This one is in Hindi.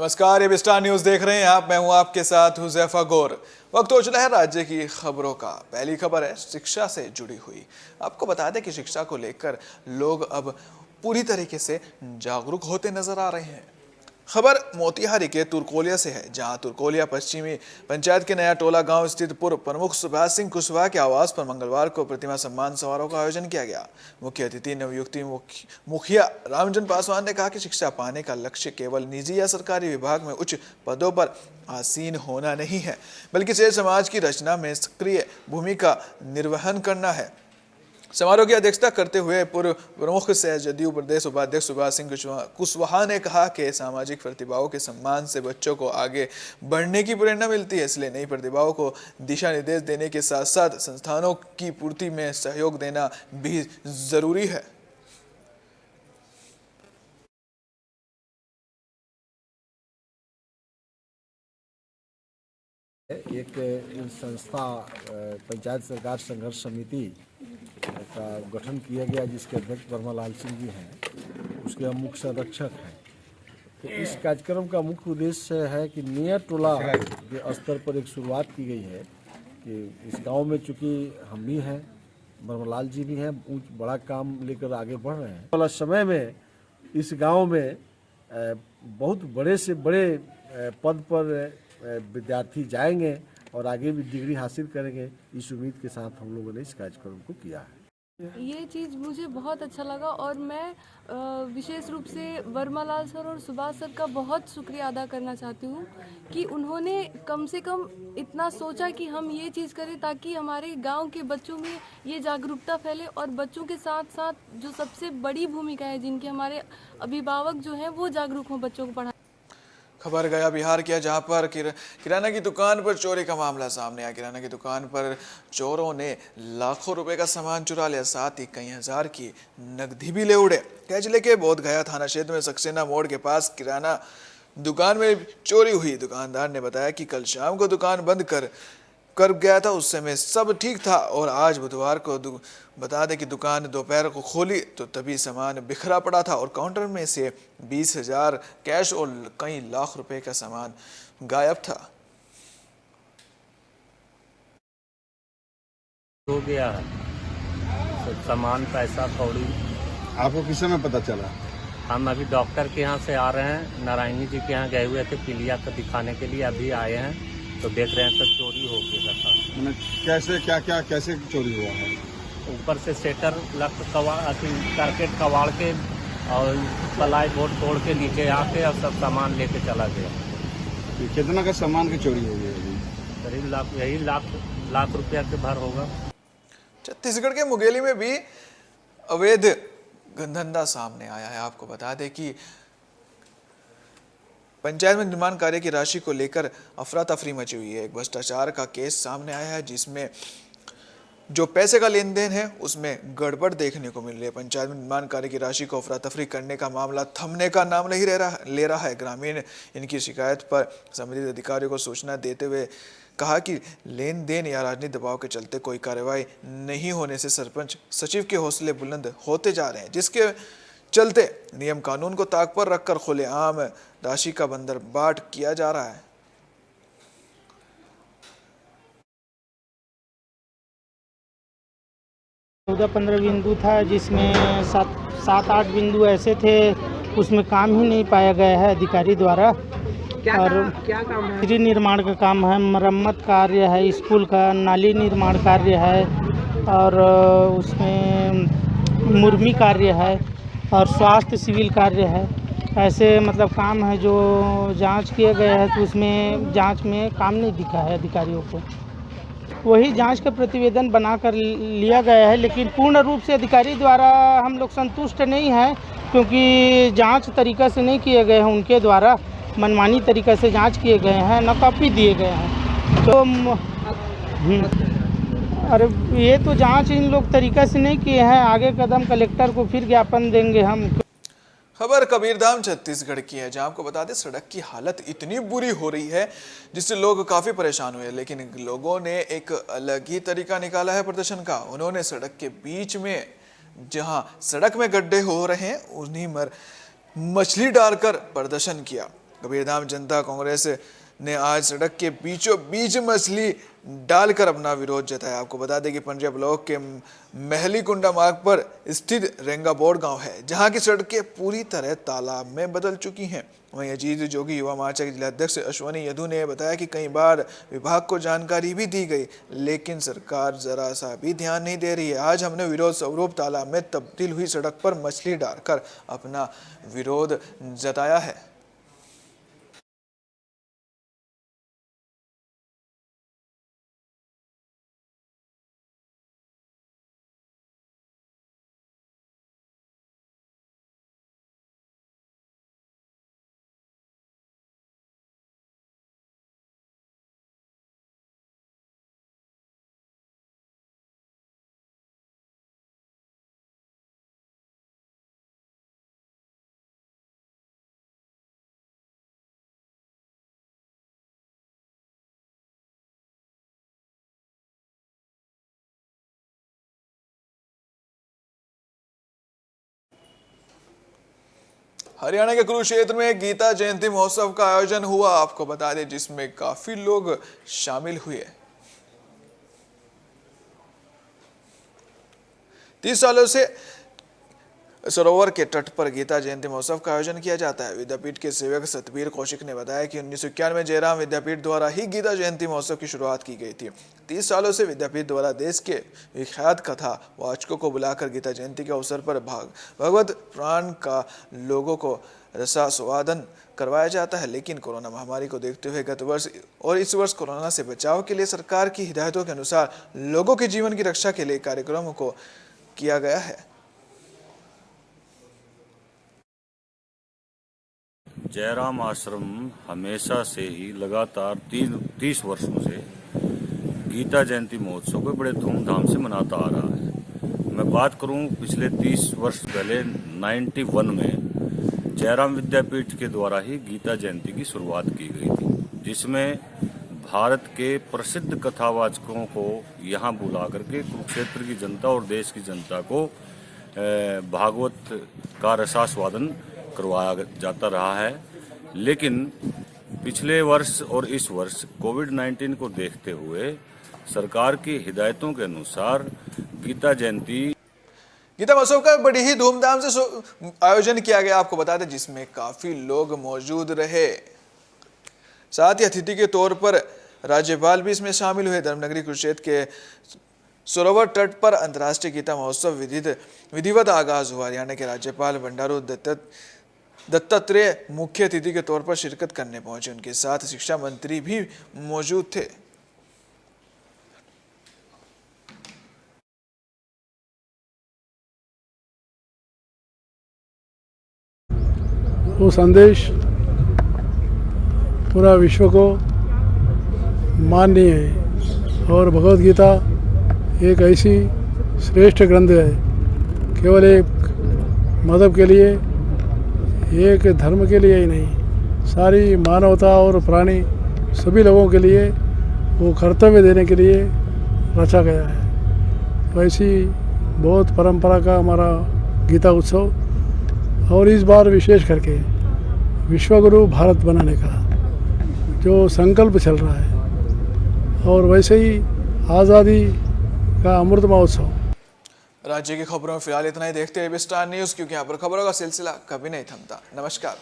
नमस्कार, ये स्टार न्यूज देख रहे हैं आप। मैं हूं आपके साथ हुजैफा गौर। वक्त हो चला है राज्य की खबरों का। पहली खबर है शिक्षा से जुड़ी हुई। आपको बता दें कि शिक्षा को लेकर लोग अब पूरी तरीके से जागरूक होते नजर आ रहे हैं। खबर मोतिहारी के तुरकोलिया से है, जहां तुरकोलिया पश्चिमी पंचायत के नया टोला गांव स्थित पूर्व प्रमुख सुभाष सिंह कुशवाहा के आवास पर मंगलवार को प्रतिमा सम्मान समारोह का आयोजन किया गया। मुख्य अतिथि नवयुक्ति मुखिया रामचंद्र पासवान ने कहा कि शिक्षा पाने का लक्ष्य केवल निजी या सरकारी विभाग में उच्च पदों पर आसीन होना नहीं है, बल्कि समाज की रचना में सक्रिय भूमिका निर्वहन करना है। समारोह की अध्यक्षता करते हुए पूर्व प्रमुख से जदयू प्रदेश उपाध्यक्ष सुभाष सिंह कुशवाहा ने कहा कि सामाजिक प्रतिभाओं के सम्मान से बच्चों को आगे बढ़ने की प्रेरणा मिलती है, इसलिए नई प्रतिभाओं को दिशा निर्देश देने के साथ साथ संस्थानों की पूर्ति में सहयोग देना भी जरूरी है। एक संस्था पंचायत सरकार संघर्ष समिति का गठन किया गया, जिसके अध्यक्ष वर्मालाल सिंह जी हैं, उसके हम मुख्य संरक्षक हैं। तो इस कार्यक्रम का मुख्य उद्देश्य है कि नया टोला के स्तर पर एक शुरुआत की गई है कि इस गांव में चूँकि हम भी हैं, वर्मालाल जी भी हैं, बड़ा काम लेकर आगे बढ़ रहे हैं। वाला समय में इस गाँव में बहुत बड़े से बड़े पद पर विद्यार्थी जाएंगे और आगे भी डिग्री हासिल करेंगे, इस उम्मीद के साथ हम लोगों ने इस कार्यक्रम को किया है। ये चीज़ मुझे बहुत अच्छा लगा और मैं विशेष रूप से वर्मालाल सर और सुभाष सर का बहुत शुक्रिया अदा करना चाहती हूँ कि उन्होंने कम से कम इतना सोचा कि हम ये चीज़ करें ताकि हमारे गांव के बच्चों में ये जागरूकता फैले, और बच्चों के साथ साथ जो सबसे बड़ी भूमिका है, जिनके हमारे अभिभावक जो हैं वो जागरूक हों बच्चों को पढ़ा। खबर गया बिहार की है, जहां पर किराना की दुकान पर चोरी का मामला सामने आया। किराना की दुकान पर चोरों ने लाखों रुपए का सामान चुरा लिया, साथ ही कई हजार की नकदी भी ले उड़े। कैजले के बोधगया थाना क्षेत्र में सक्सेना मोड़ के पास किराना दुकान में चोरी हुई। दुकानदार ने बताया कि कल शाम को दुकान बंद कर गया था, उस समय सब ठीक था, और आज बुधवार को बता दें कि दुकान दोपहर को खोली तो तभी सामान बिखरा पड़ा था और काउंटर में से 20,000 कैश और कई लाख रुपए का सामान गायब था। हो गया है सब सामान, पैसा कौड़ी। आपको किस समय पता चला? हम अभी डॉक्टर के यहाँ से आ रहे हैं, नारायणी जी के यहाँ गए हुए थे पीलिया को दिखाने के लिए, अभी आए हैं तो देख रहे हैं तो चोरी हो गया था। मैंने कैसे चोरी हुआ है? ऊपर से सेटर कारकेट कबाड़ के और पलाई बोर्ड तोड़ के नीचे आके और सब सामान लेके चला गया। कितना का सामान की चोरी हो गई? करीब यही लाख रुपया के भर होगा। छत्तीसगढ़ के मुंगेली में भी अवैध धंधा सामने आया है। आपको बता दें कि पंचायत में निर्माण कार्य की राशि को लेकर अफरा तफरी मची हुई है। एक भ्रष्टाचार का केस सामने आया है, जिसमें जो पैसे का लेन देन है उसमें गड़बड़ देखने को मिल रही है। पंचायत में निर्माण कार्य की राशि को अफरा तफरी करने का मामला थमने का नाम नहीं ले रहा है। ग्रामीण इनकी शिकायत पर संबंधित अधिकारियों को सूचना देते हुए कहा कि लेन देन या राजनीतिक दबाव के चलते कोई कार्रवाई नहीं होने से सरपंच सचिव के हौसले बुलंद होते जा रहे हैं, जिसके चलते नियम कानून को ताक पर रखकर खुलेआम राशि का बंदरबाट किया जा रहा है। 14-15 बिंदु था, जिसमें 7-8 बिंदु ऐसे थे उसमें काम ही नहीं पाया गया है अधिकारी द्वारा। क्या काम है? गृह निर्माण का काम है, मरम्मत कार्य है, स्कूल का नाली निर्माण कार्य है, और उसमें मुर्मी कार्य है और स्वास्थ्य सिविल कार्य है। ऐसे मतलब काम है जो जांच किए गए हैं, तो उसमें जांच में काम नहीं दिखा है अधिकारियों को। वही जांच का प्रतिवेदन बनाकर लिया गया है, लेकिन पूर्ण रूप से अधिकारी द्वारा हम लोग संतुष्ट नहीं हैं, क्योंकि जांच तरीका से नहीं किए गए हैं। उनके द्वारा मनमानी तरीका से जांच किए गए हैं, न कॉपी दिए गए हैं। तो अरे ये तो जांच इन लोग तरीका से नहीं किए हैं। आगे कदम कलेक्टर को फिर ज्ञापन देंगे हम। खबर कबीरधाम छत्तीसगढ़ की है, जहां आपको बता दें सड़क की हालत इतनी बुरी हो रही है जिससे लोग काफी परेशान हुए, लेकिन लोगों ने एक अलग ही तरीका निकाला है प्रदर्शन का। उन्होंने सड़क के बीच में, जहां सड़क में गड्ढे हो रहे हैं, उन्हीं पर मछली डालकर प्रदर्शन किया। कबीरधाम जनता कांग्रेस ने आज सड़क के बीचों बीच मछली डालकर अपना विरोध जताया। आपको बता दें कि पंड्रिया ब्लॉक के महली कुंडा मार्ग पर स्थित रेंगाबोड़ गांव है, जहां की सड़कें पूरी तरह तालाब में बदल चुकी हैं। वहीं अजीत जोगी युवा मोर्चा के जिलाध्यक्ष अश्वनी यदु ने बताया कि कई बार विभाग को जानकारी भी दी गई, लेकिन सरकार जरा सा भी ध्यान नहीं दे रही है। आज हमने विरोध स्वरूप तालाब में तब्दील हुई सड़क पर मछली डालकर अपना विरोध जताया है। हरियाणा के कुरुक्षेत्र में गीता जयंती महोत्सव का आयोजन हुआ। आपको बता दें, जिसमें काफी लोग शामिल हुए। 30 सालों से सरोवर के तट पर गीता जयंती महोत्सव का आयोजन किया जाता है। विद्यापीठ के सेवक सतबीर कौशिक ने बताया कि 1991 में जयराम विद्यापीठ द्वारा ही गीता जयंती महोत्सव की शुरुआत की गई थी। 30 सालों से विद्यापीठ द्वारा देश के विख्यात कथा वाचकों को बुलाकर गीता जयंती के अवसर पर भगवत प्राण का लोगों को रसास्वादन करवाया जाता है। लेकिन कोरोना महामारी को देखते हुए गत वर्ष और इस वर्ष कोरोना से बचाव के लिए सरकार की हिदायतों के अनुसार लोगों के जीवन की रक्षा के लिए कार्यक्रमों को किया गया है। जयराम आश्रम हमेशा से ही लगातार 30 वर्षों से गीता जयंती महोत्सव को बड़े धूमधाम से मनाता आ रहा है। मैं बात करूं पिछले 30 वर्ष पहले 91 में जयराम विद्यापीठ के द्वारा ही गीता जयंती की शुरुआत की गई थी, जिसमें भारत के प्रसिद्ध कथावाचकों को यहाँ बुला करके कुरुक्षेत्र की जनता और देश की जनता को भागवत का रसास्वादन करवाया जाता रहा है। लेकिन पिछले वर्ष और इस वर्ष कोविड-19 को देखते हुए सरकार की हिदायतों के अनुसार गीता महोत्सव का बड़ी ही धूमधाम से आयोजन किया गया। आपको बता दें, जिसमें काफी लोग मौजूद रहे। साथ ही अतिथि के तौर पर राज्यपाल भी इसमें शामिल हुए। धर्मनगरी कुरुक्षेत्र के सरोवर तट पर अंतर्राष्ट्रीय गीता महोत्सव विधिवत आगाज हुआ। हरियाणा के राज्यपाल बंडारू दत्तात्रेय मुख्य अतिथि के तौर पर शिरकत करने पहुंचे। उनके साथ शिक्षा मंत्री भी मौजूद थे। वो संदेश पूरा विश्व को मान्य है और भगवत गीता एक ऐसी श्रेष्ठ ग्रंथ है, केवल एक मजहब के लिए, एक धर्म के लिए ही नहीं, सारी मानवता और प्राणी सभी लोगों के लिए वो कर्तव्य देने के लिए रचा गया है। तो ऐसी बहुत परंपरा का हमारा गीता उत्सव, और इस बार विशेष करके विश्वगुरु भारत बनाने का जो संकल्प चल रहा है, और वैसे ही आज़ादी का अमृत महोत्सव। राज्य की खबरों में फिलहाल इतना ही। देखते रहिए स्टार न्यूज़, क्योंकि यहाँ पर खबरों का सिलसिला कभी नहीं थमता। नमस्कार।